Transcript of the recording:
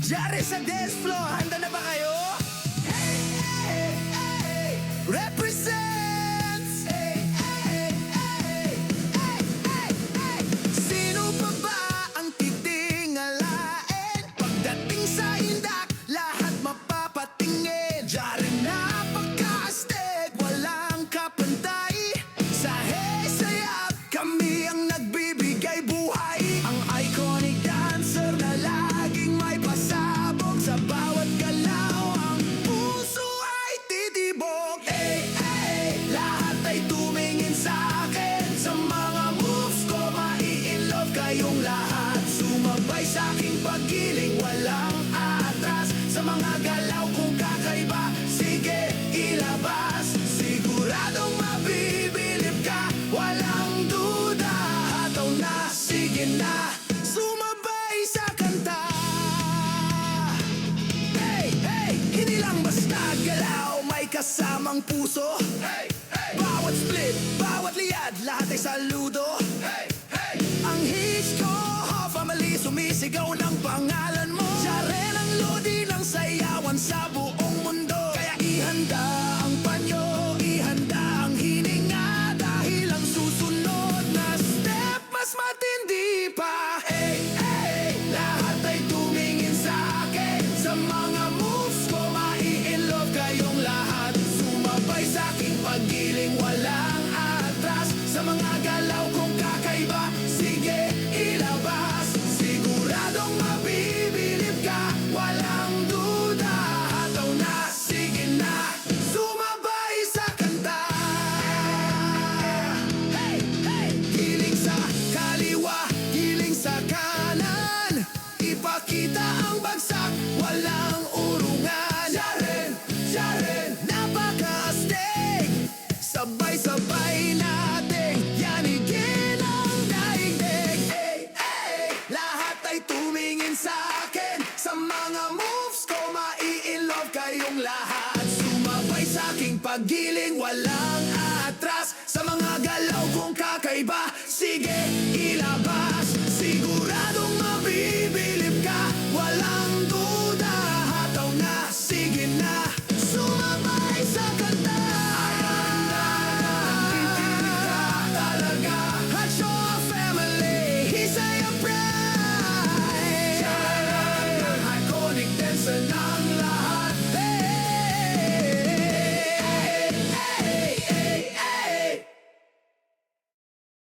Diyan sa dance floor, handa na ba kayo? Hey, hey, hey, represents. Hey, hey, hey, hey, hey, hey. Sino pa ba ang titingalain? Pagdating sa indak, lahat mapapatingin. Diyan napaka-astig, walang kapantay. Sa hey-sayap, kami ang nagbibigay buhay. Ang iconic dancer na laging may pasabog. Sa bawat galaw, ang puso ay titibok. Hey, hey, lahat ay tumingin sa akin. Sa mga moves ko, mai-inlove kayong lahat. Sumabay sa aking paggiling, walang atras. Sa mga galaw kong kakaiba, sige, ilabas. Siguradong mabibilib ka, walang duda. Hataw na, sige na, sumabay sa kanta. Hey, hey, hindi lang basta galaw, may kasamang puso. Hey, hey, bawat split, bawat liad, lahat ay saludo. Hey, hey, ang hits ko, family, sumisigaw ng pangalan mo. Siya rin ang lodi ng sayawan sa buong mundo. Kaya ihanda ang panyo, ihanda ang hininga. Dahil ang susunod na step, mas matindi pa. Hey, hey, lahat ay tumingin sa akin. Sa mga moves ko, mai-inlove kayong lahat. Sumabay sa aking paggiling, walang atras. Sa mga galaw kong kakaiba, sige, ilabas. Siguradong mabibilib ka, walang duda. Hataw na, sige na, sumabay sa kanta. Hey, hey, giling sa kaliwa, giling sa kanan. Ipakita ang bagsak, walang urungan. Siya rin, napaka-astig. Sabay-sabay nating yanigin ang daigdig. Hey, hey, lahat ay tumingin sa akin. Sa mga moves ko, mai-inlove kayong lahat. Sumabay sa aking paggiling, walang atras. Sa mga galaw kong kakaiba,